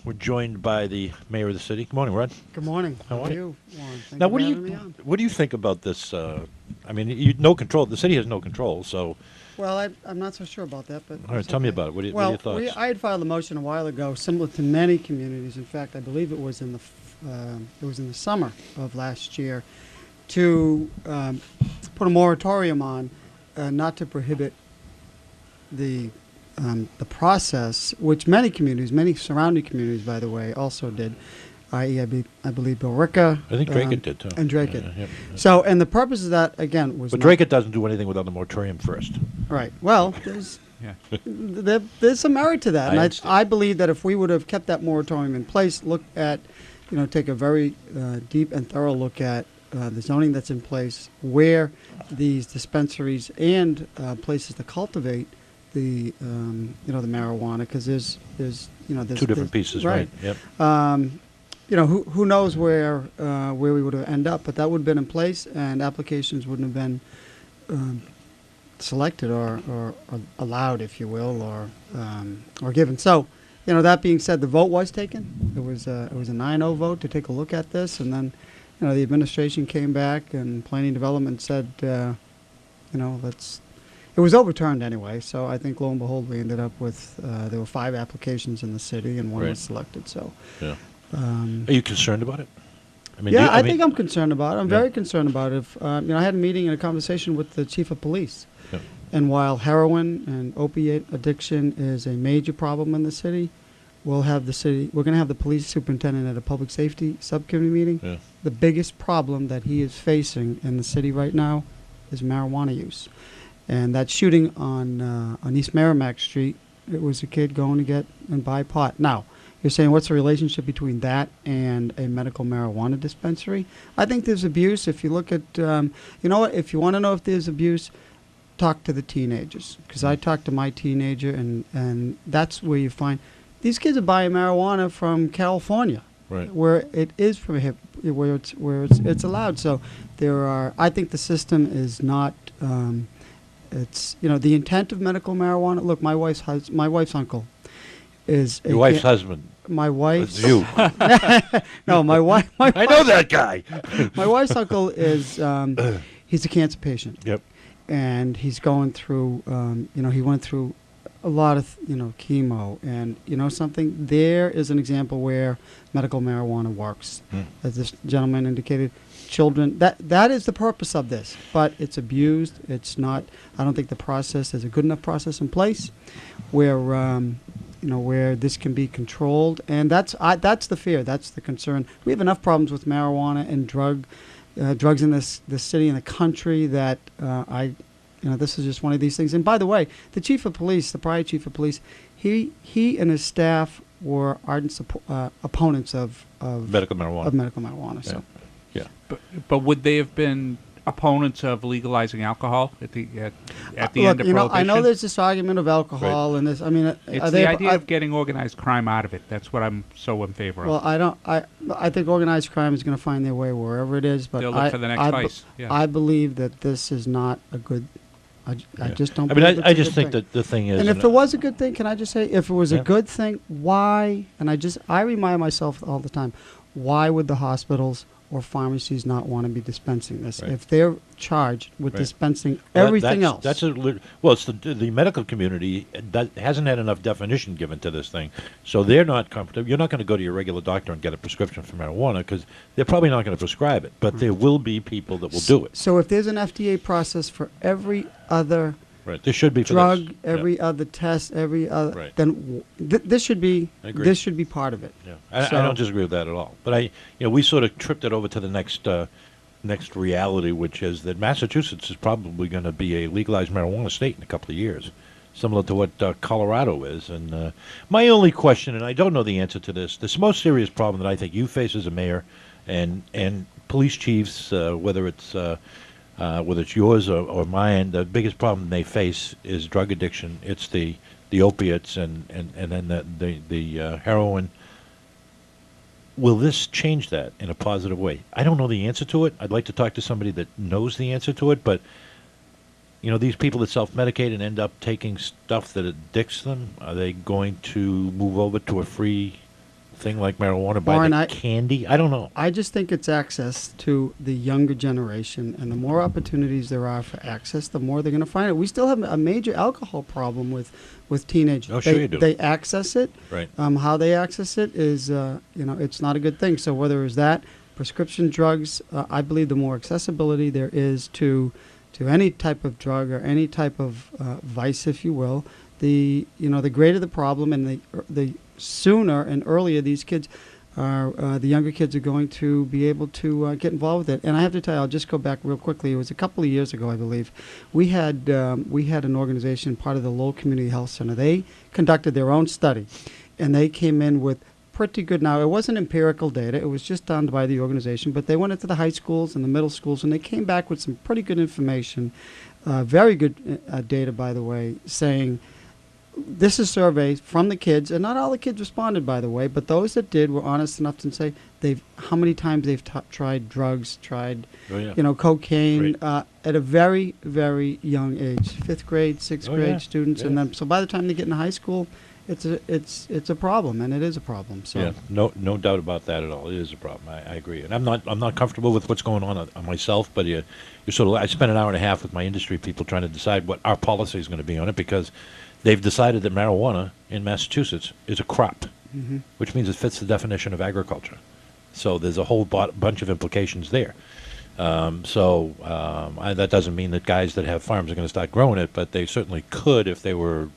We're joined by the mayor of the city. Good morning, Rod. Good morning. How are you, Warren? Thank Now, you for having me on. what do you think about this? I mean, no control. The city has no control. So, Well, I'm not so sure about that, but all right, it's tell me okay. about it. What are Well, your thoughts? I had filed a motion a while ago, similar to many communities. In fact, I believe it was in the summer of last year, to put a moratorium on, not to prohibit the process, which many surrounding communities, by the way, also did. I believe Billerica. I think Drake did too. And Drake. Yeah. So, and the purpose of that, again, was But not- Drake doesn't do anything without the moratorium first. Right. Well, there's there's some merit to that, I and understand. I believe that if we would have kept that moratorium in place, look at, take a very deep and thorough look at the zoning that's in place, where these dispensaries and places to cultivate the the marijuana, because there's Two different pieces, right? Yep. Who knows where we would have ended up, but that would have been in place, and applications wouldn't have been selected or allowed, if you will, or given. So, that being said, the vote was taken. It was a 9-0 vote to take a look at this, and then the administration came back and planning development said, let's. It was overturned anyway, so I think lo and behold we ended up with there were 5 applications in the city and one Right. was selected. So. Yeah. Are you concerned about it? I mean, Yeah, I think I'm concerned about it. I'm Yeah. very concerned about it. If, I had a meeting and a conversation with the chief of police. Yeah. And while heroin and opiate addiction is a major problem in the city, we're going to have the police superintendent at a public safety subcommittee meeting. Yeah. The biggest problem that he is facing in the city right now is marijuana use. And that shooting on East Merrimack Street, it was a kid going to get and buy pot. Now, you're saying what's the relationship between that and a medical marijuana dispensary? I think there's abuse. If you look at, if you want to know if there's abuse, talk to the teenagers. Because I talked to my teenager, and that's where you find these kids are buying marijuana from California, Right. where it is where it's allowed. So I think the system is not. It's the intent of medical marijuana. Look, my wife's uncle is Your wife's husband. My wife's It's you. no, my wife. I know that guy. My wife's uncle is he's a cancer patient. Yep. And he's going through he went through a lot of chemo, and something. There is an example where medical marijuana works, as this gentleman indicated. Children, that is the purpose of this, but it's abused. It's not. I don't think the process is a good enough process in place, where where this can be controlled, and that's the fear. That's the concern. We have enough problems with marijuana and drugs in this city and the country that this is just one of these things. And by the way, the prior chief of police, he and his staff were ardent opponents of Medical marijuana. Of medical marijuana. So. Yeah. But would they have been opponents of legalizing alcohol at the end of prohibition? I know there's this argument of alcohol and this. I mean, it's the idea of getting organized crime out of it. That's what I'm so in favor of. Well, I think organized crime is going to find their way wherever it is. But they'll look for the next vice. Yeah. I believe that this is not a good. I just don't. I mean, believe it's I a just good think thing. that the thing is. And if it was a good thing, can I just say, if it was Yeah. a good thing, why? And I remind myself all the time, why would the hospitals or pharmacies not want to be dispensing this Right. if they're charged with Right. dispensing Well, everything else? It's the medical community that hasn't had enough definition given to this thing, so they're not comfortable. You're not going to go to your regular doctor and get a prescription for marijuana because they're probably not going to prescribe it. But there will be people that will do it. So if there's an FDA process for every other Right. There should be for drug, this. every other test, every other, Right. then this should be I agree. this should be part of it. Yeah. I don't disagree with that at all. But we sort of tripped it over to the next reality, which is that Massachusetts is probably going to be a legalized marijuana state in a couple of years, similar to what Colorado is. And my only question, and I don't know the answer to this most serious problem that I think you face as a mayor, and police chiefs, whether it's yours or mine, the biggest problem they face is drug addiction. It's the opiates and then the heroin. Will this change that in a positive way? I don't know the answer to it. I'd like to talk to somebody that knows the answer to it, but these people that self-medicate and end up taking stuff that addicts them, are they going to move over to a free thing like marijuana Warren, by the candy? I don't know. I just think it's access to the younger generation, and the more opportunities there are for access, the more they're going to find it. We still have a major alcohol problem with teenagers. Oh, sure you do. They access it. Right. How they access it is, it's not a good thing. So whether it's that, prescription drugs, I believe the more accessibility there is to any type of drug or any type of vice, if you will, the greater the problem, and the sooner and earlier these kids are, the younger kids are going to be able to get involved with it. And I have to tell you, I'll just go back real quickly. It was a couple of years ago, I believe. We had an organization, part of the Lowell Community Health Center. They conducted their own study, and they came in with pretty good. Now, it wasn't empirical data. It was just done by the organization. But they went into the high schools and the middle schools, and they came back with some pretty good information, very good data, by the way, saying this is surveys from the kids, and not all the kids responded, by the way, but those that did were honest enough to say how many times they've tried drugs, tried cocaine at a very, very young age, 5th grade, 6th grade students, and then so by the time they get into high school, it's a problem, and it is a problem. So yeah, no doubt about that at all. It is a problem. I agree, and I'm not comfortable with what's going on myself. But you sort of, I spent an hour and a half with my industry people trying to decide what our policy is going to be on it, because they've decided that marijuana in Massachusetts is a crop, which means it fits the definition of agriculture. So there's a whole bunch of implications there. That doesn't mean that guys that have farms are going to start growing it, but they certainly could if they were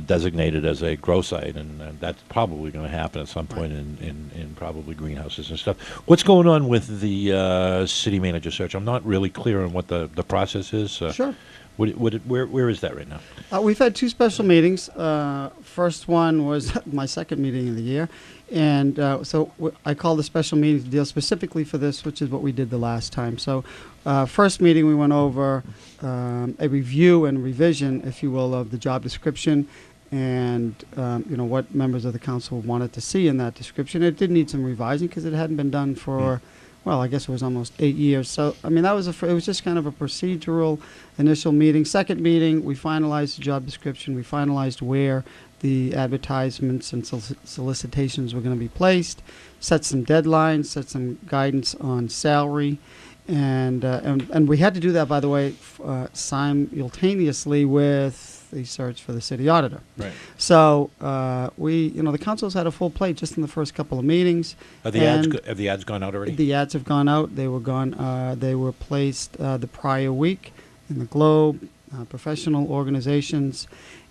designated as a grow site, and that's probably going to happen at some point in probably greenhouses and stuff. What's going on with the city manager search? I'm not really clear on what the process is. Sure. Where is that right now? We've had 2 special meetings. First one was my second meeting of the year. And I called a special meeting to deal specifically for this, which is what we did the last time. So first meeting, we went over a review and revision, if you will, of the job description and, what members of the council wanted to see in that description. It did need some revising because it hadn't been done for... Well, I guess it was almost 8 years. So, I mean, it was just kind of a procedural initial meeting. Second meeting, we finalized the job description. We finalized where the advertisements and solicitations were going to be placed, set some deadlines, set some guidance on salary. And we had to do that, by the way, simultaneously with the search for the city auditor. Right. So the council's had a full plate just in the first couple of meetings. Have the ads gone out already? The ads have gone out. They were gone. They were placed the prior week in the Globe, professional organizations,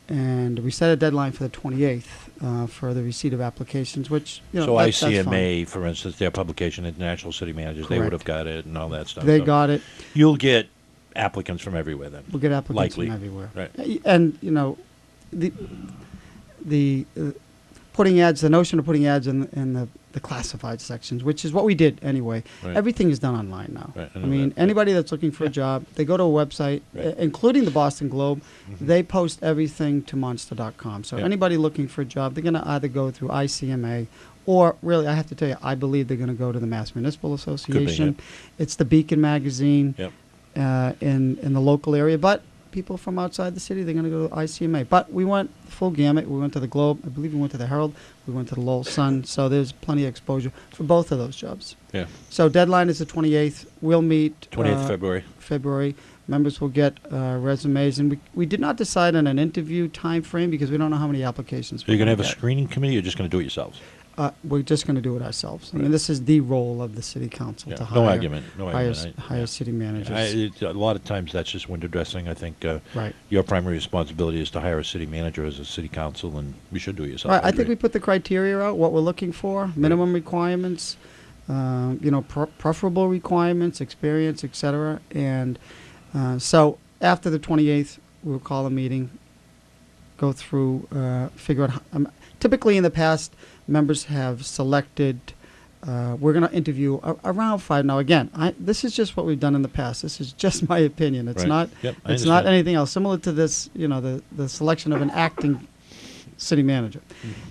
and we set a deadline for the 28th for the receipt of applications, which, so that's ICMA, fine. for instance, their publication, International City Managers, they Correct. would have got it and all that stuff. They got it. You'll get applicants from everywhere then. We'll get applicants Likely. from everywhere. Right. And, the putting ads, the notion of putting ads in the classified sections, which is what we did anyway. Right. Everything is done online now. Right, I I know mean, that. anybody that's looking for a job, they go to a website, Right. Including the Boston Globe. They post everything to monster.com. So Yeah. anybody looking for a job, they're going to either go through ICMA, or really, I have to tell you, I believe they're going to go to the Mass Municipal Association. It's the Beacon magazine. Yep. In the local area, but people from outside the city, they're going to go to ICMA. But we went full gamut. We went to the Globe. I believe we went to the Herald. We went to the Lowell Sun. So there's plenty of exposure for both of those jobs. Yeah. So deadline is the 28th. We'll meet 28th February. Members will get resumes, and we did not decide on an interview time frame because we don't know how many applications. So you're going to have a get. screening committee, or you're just going to do it yourselves? We're just going to do it ourselves. I Right. mean, this is the role of the city council to hire. No argument. Hire city managers. A lot of times that's just window dressing. I think Right. your primary responsibility is to hire a city manager as a city council, and we should do it yourself. Right, I think agree. we put the criteria out, what we're looking for, minimum requirements, preferable requirements, experience, et cetera. And so after the 28th, we'll call a meeting, go through, figure out. Typically in the past, members have selected. We're going to interview around 5. Now, again, this is just what we've done in the past. This is just my opinion. It's Right. not. Yep, I It's not understand. anything else. Similar to this, the selection of an acting city manager.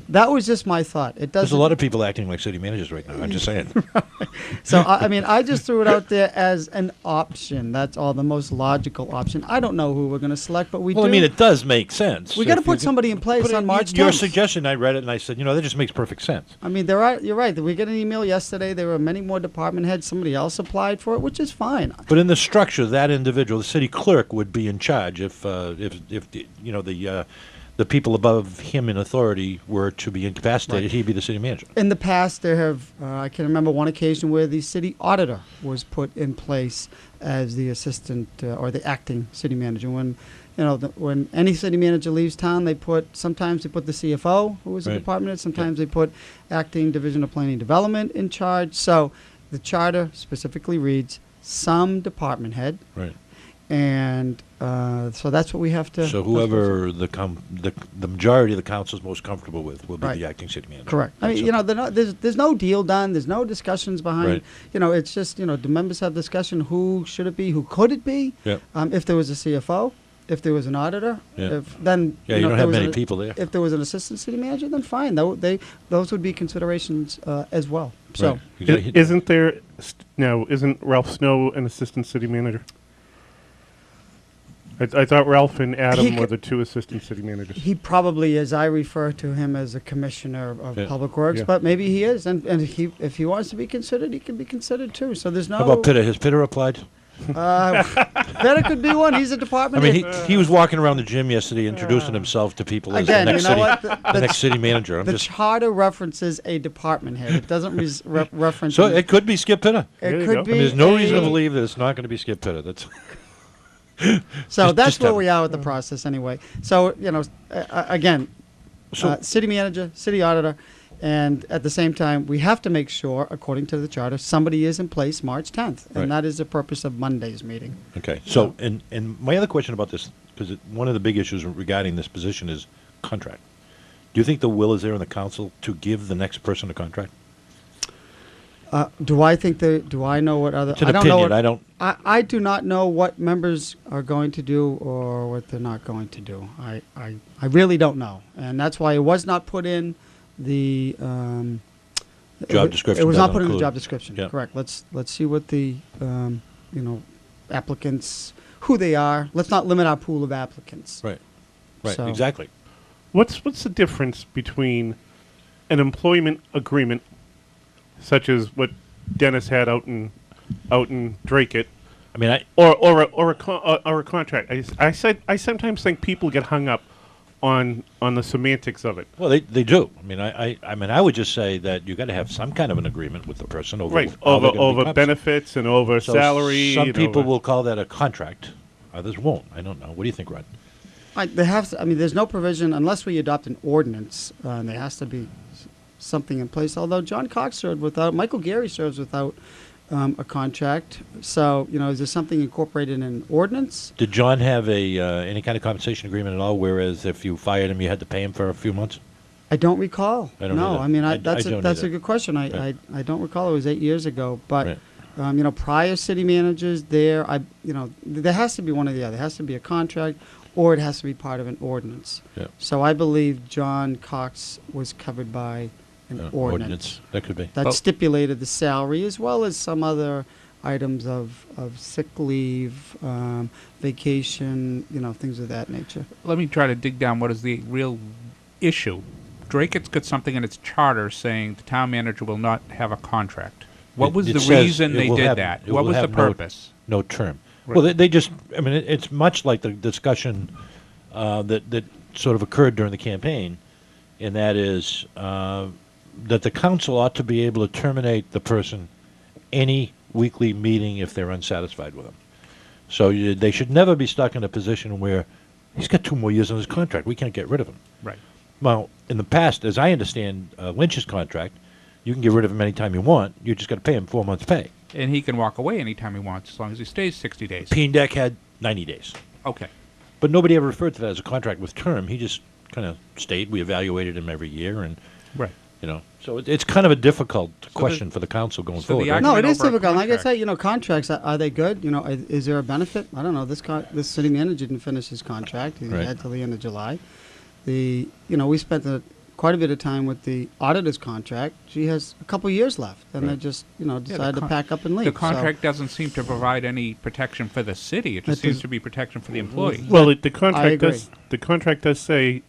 That was just my thought. It There's doesn't. a lot of people acting like city managers right now. I'm just saying. So I mean, I just threw it out there as an option. That's all, the most logical option. I don't know who we're going to select, but we Well, do. I mean, it does make sense. We got to If put you- somebody in place but on March 10th. Your suggestion, I read it and I said, that just makes perfect sense. I mean, you're right. We got an email yesterday. There were many more department heads. Somebody else applied for it, which is fine. But in the structure, that individual, the city clerk, would be in charge if the people above him in authority were to be incapacitated. Right. He'd be the city manager. In the past, there have I can remember one occasion where the city auditor was put in place as the assistant or the acting city manager. When when any city manager leaves town, sometimes they put the CFO, who was a Right. department head. Sometimes they put acting division of planning and development in charge. So the charter specifically reads some department head, Right. and so that's what we have to. So whoever the majority of the council is most comfortable with will be Right. the acting city manager. Correct. I mean, there's no deal done. There's no discussions behind. Right. It's just the members have discussion. Who should it be? Who could it be? Yep. If there was a CFO, if there was an auditor, Yeah. then Yeah, if you don't there have was many people there. If there was an assistant city manager, then fine. Those would be considerations as well. So. Right. Exactly. Isn't Ralph Snow an assistant city manager? I thought Ralph and Adam He were c- the two assistant city managers. He probably is. I refer to him as a commissioner of Yeah. public works, Yeah. but maybe he is. And if he wants to be considered, he can be considered too. So there's no. How about Pitter? Has Pitter applied? That could be one. He's a I department mean, head. he was walking around the gym yesterday introducing himself to people as Again, the next you know city, what? the next city manager. I'm The just charter references a department head. It doesn't reference. so it could be Skip Pitter. it There you could go. be. I mean, there's no a- reason to believe that it's not going to be Skip Pitter. That's So just- that's just where have- we are with the process anyway. So again, So- city manager, city auditor, and at the same time, we have to make sure, according to the charter, somebody is in place March 10th, and Right. that is the purpose of Monday's meeting. okay. So and my other question about this, because one of the big issues regarding this position is contract. Do you think the will is there in the council to give the next person a contract? Do I know what other? It's an I don't know. opinion. I don't. I do not know what members are going to do or what they're not going to do. I really don't know, and that's why it was not put in the Job description It was not doesn't put in the include- job description. Yeah. Correct. Let's see what the applicants, who they are. Let's not limit our pool of applicants. Right. Right. So- Exactly. What's the difference between an employment agreement, such as what Dennis had out in Drake I mean, or a contract? I sometimes think people get hung up on the semantics of it. well, they do. I mean, I mean, I would just say that you got to have some kind of an agreement with the person over Right, how they're gonna be over compensated. benefits and over So salary. Some and people over- will call that a contract. Others won't. I don't know. What do you think, Rod? They have to, I mean, there's no provision unless we adopt an ordinance, and there has to be something in place. Although John Cox served without, Michael Gary serves without a contract. So, is there something incorporated in an ordinance? Did John have a any kind of compensation agreement at all? Whereas if you fired him, you had to pay him for a few months. I don't recall. I don't no, either. I mean, I that's don't a either. good question. I don't recall. It was 8 years ago, but Right. prior city managers there, there has to be one or the other. There has to be a contract, or it has to be part of an ordinance. Yeah. So I believe John Cox was covered by an ordinance That could be. that Well- stipulated the salary as well as some other items of sick leave, vacation, things of that nature. Let me try to dig down what is the real issue. Drake's got something in its charter saying the town manager will not have a contract. What was It the says reason it they will did have- that? it What will was the have purpose? No term. Right. Well, they just. I mean, it's much like the discussion that sort of occurred during the campaign, and that is that the council ought to be able to terminate the person any weekly meeting if they're unsatisfied with them. So they should never be stuck in a position where he's got 2 more years on his contract. We can't get rid of him. Right. Well, in the past, as I understand Lynch's contract, you can get rid of him anytime you want. You just got to pay him 4 months' pay. And he can walk away anytime he wants as long as he stays 60 days. Deck had 90 days. Okay. But nobody ever referred to that as a contract with term. He just kind of stayed. We evaluated him every year, and Right. so it's kind of a difficult the- question for the council going so the forward. right? No, it Argument is over a difficult. Like I contract. say, contracts, are they good? Is there a benefit? I don't know. This city manager didn't finish his contract. He Right. had till the end of July. we spent quite a bit of time with the auditor's contract. She has a couple years left, and they just, decided to pack up and leave. The contract doesn't seem to provide any protection for the city. It just seems to be protection for the employee. Well, the I contract agree. the contract does say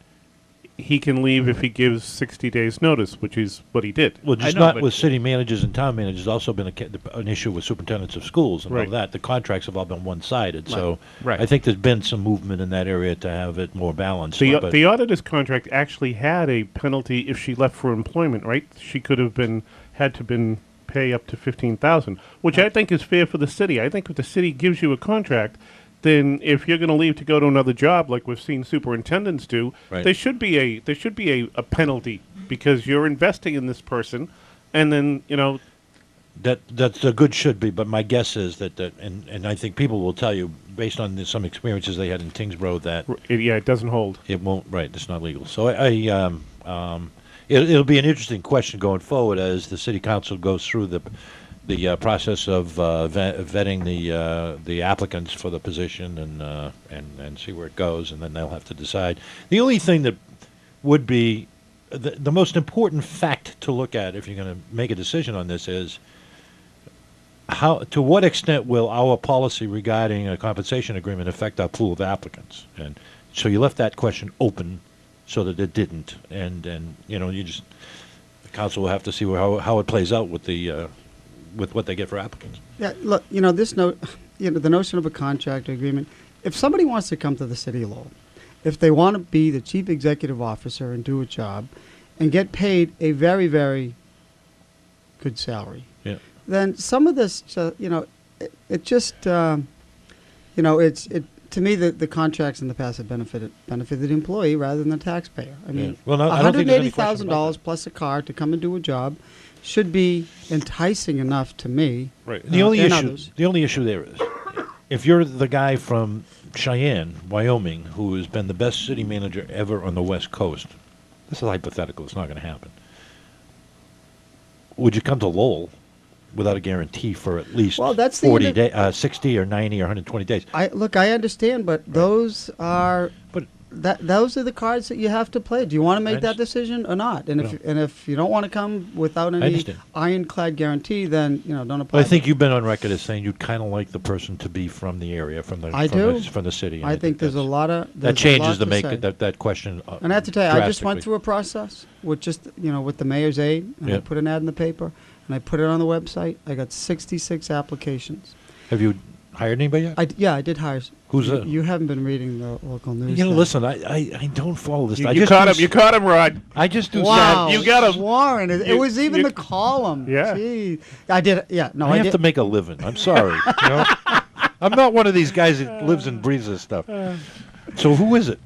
he can leave if he gives 60 days notice, which is what he did. Well, just know, not but- with city managers and town managers. There's also been an issue with superintendents of schools and Right. all that. The contracts have all been one-sided. So Right. I think there's been some movement in that area to have it more balanced. The but the auditor's contract actually had a penalty if she left for employment, right? She could have had to pay up to $15,000, which I think is fair for the city. I think if the city gives you a contract, then if you're going to leave to go to another job, like we've seen superintendents do, Right. there should be a penalty because you're investing in this person, and then that's a good should be. But my guess is that and I think people will tell you, based on some experiences they had in Tingsboro, that it doesn't hold. it won't. Right, it's not legal. So it'll be an interesting question going forward as the city council goes through the process of vetting the applicants for the position and see where it goes, and then they'll have to decide. The only thing that would be the most important fact to look at if you're going to make a decision on this is to what extent will our policy regarding a compensation agreement affect our pool of applicants? And so you left that question open so that it didn't, and the council will have to see how it plays out with what they get for applicants. Yeah, look, the notion of a contract agreement. If somebody wants to come to the city of Lowell, if they want to be the chief executive officer and do a job, and get paid a very, very good salary, then some of this, it just, to me, the contracts in the past have benefited the employee rather than the taxpayer. I mean, Well, no, I don't think there's any question about $180,000 plus a car to come and do a job should be enticing enough to me. Right. and others. The only issue there is, if you're the guy from Cheyenne, Wyoming, who has been the best city manager ever on the West Coast, this is hypothetical. It's not going to happen. Would you come to Lowell without a guarantee for at least Well, that's the 40 days, 60 or 90 or 120 days? I understand, but those are But those are the cards that you have to play. Do you want to make that decision or not? And if you don't want to come without any understand. ironclad guarantee, then don't apply. I think you've been on record as saying you'd kind of like the person to be from the area, from the city. I think there's a lot of that changes to make say. that question. And I have to tell you, I just went drastically. through a process with with the mayor's aide, and I put an ad in the paper, and I put it on the website. I got 66 applications. Have you hired anybody yet? I did hire. Who's you, that? you haven't been reading the local news. then. Listen, I don't follow this. You caught him. You caught him, Rod. I just do. Wow, You got 'em. Warren. It You- was even you- the column. Yeah. Gee. I did. Yeah, no, I I have did. to make a living. I'm sorry. I'm not one of these guys that lives and breathes this stuff. So who is it?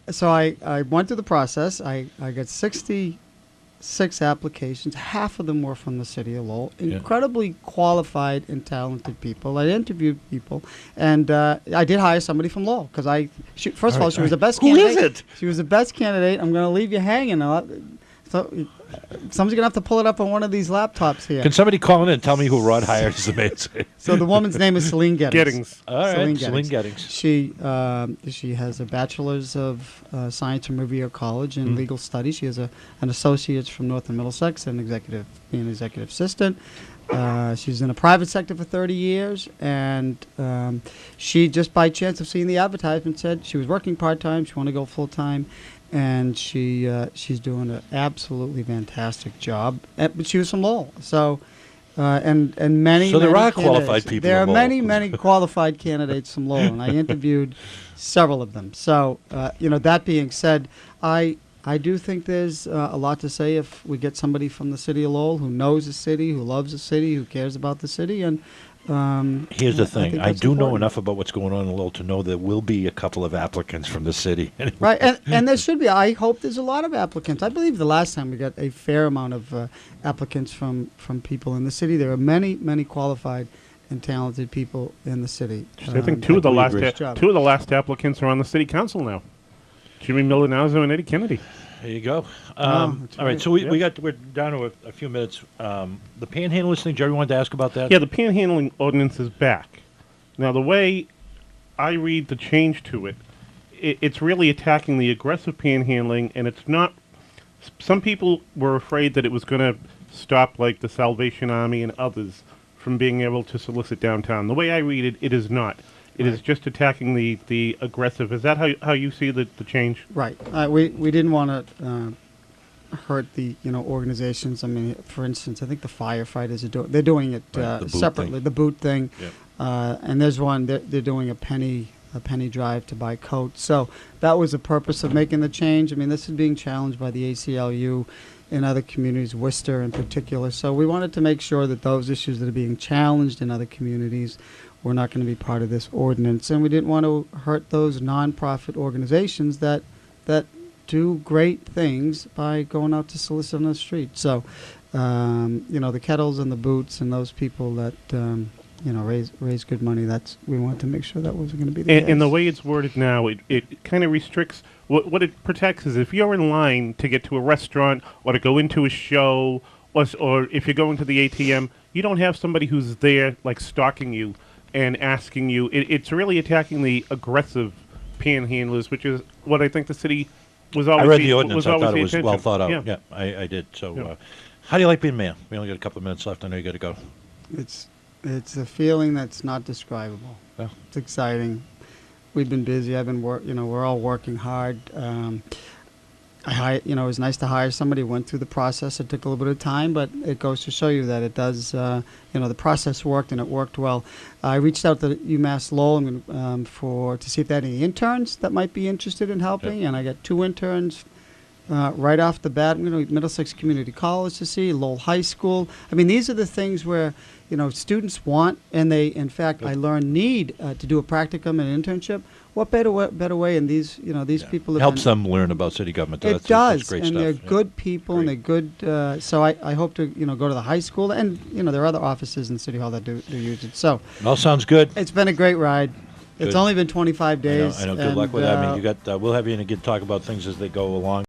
So I went through the process. I got 66 applications. Half of them were from the city of Lowell. Incredibly qualified and talented people. I interviewed people, and I did hire somebody from Lowell because first of all, she was the best Who candidate. is it? She was the best candidate. I'm going to leave you hanging. So somebody's going to have to pull it up on one of these laptops here. Can somebody call in and tell me who Rod hires as the maid? So the woman's name is Celine Gettings. Gettings. All right, Celine Gettings. She has a bachelor's of science from Revere College in legal studies. She has an associate's from Northern Middlesex and being an executive assistant. She's in the private sector for 30 years, and she just by chance of seeing the advertisement said she was working part-time. She wanted to go full-time, and she's doing an absolutely fantastic job. But she was from Lowell, so. And many. So there many are qualified candidates. people There are in many, Lowell. many qualified candidates from Lowell, and I interviewed several of them. So, that being said, I do think there's a lot to say if we get somebody from the city of Lowell who knows the city, who loves the city, who cares about the city, and Here's the thing. think I that's do know important. enough about what's going on in Lowell to know there will be a couple of applicants from the city. Right, and there should be. I hope there's a lot of applicants. I believe the last time we got a fair amount of applicants from people in the city. There are many, many qualified and talented people in the city. I think two of the agree. last applicants are on the city council now. Jimmy Milanazzo and Eddie Kennedy. There you go. that's All right, right. so we're down to a few minutes. The panhandlers thing, Jerry wanted to ask about that? Yeah, the panhandling ordinance is back. Now, the way I read the change to it it's really attacking the aggressive panhandling, and it's not. Some people were afraid that it was going to stop, like the Salvation Army and others, from being able to solicit downtown. The way I read it, it is not. It is just attacking the aggressive. Is that how you see the change? Right. We didn't want to hurt the organizations. I mean, for instance, I think the firefighters they're doing it Right, the boot separately. thing. The boot thing, Yep. and there's one they're doing a penny drive to buy coats. So that was the purpose of making the change. I mean, this is being challenged by the ACLU in other communities, Worcester in particular. So we wanted to make sure that those issues that are being challenged in other communities were not going to be part of this ordinance, and we didn't want to hurt those nonprofit organizations that do great things by going out to solicit on the street. So, the kettles and the boots and those people that raise good money. We wanted to make sure that wasn't going to be the case. And the way it's worded now, it kind of restricts. What it protects is if you're in line to get to a restaurant or to go into a show, or if you're going to the ATM, you don't have somebody who's there like stalking you and asking you. It's really attacking the aggressive panhandlers, which is what I think the city was always. I read the ordinance. I thought it was the well intention. thought out. Yeah. Yeah, I did. So, Yeah. how do you like being mayor? We only got a couple of minutes left. I know you got to go. It's a feeling that's not describable. Yeah. It's exciting. We've been busy. I've been we're all working hard. It was nice to hire somebody who went through the process. It took a little bit of time, but it goes to show you that it does. The process worked and it worked well. I reached out to UMass Lowell to see if they had any interns that might be interested in helping, and I got 2 interns. Right off the bat, Middlesex Community College to see, Lowell High School. I mean, these are the things where, students want, and they, in fact, I learned need to do a practicum and internship. What better way? And these people have Helps been, them learn about city government. It That's does, great and stuff. they're Yeah. good people, and they're good. So I hope to, go to the high school, and there are other offices in City Hall that do use it. So It all sounds good. it's been a great ride. It's Good. only been 25 days. I know. Good luck with that. I mean, you got. We'll have you in again talk about things as they go along.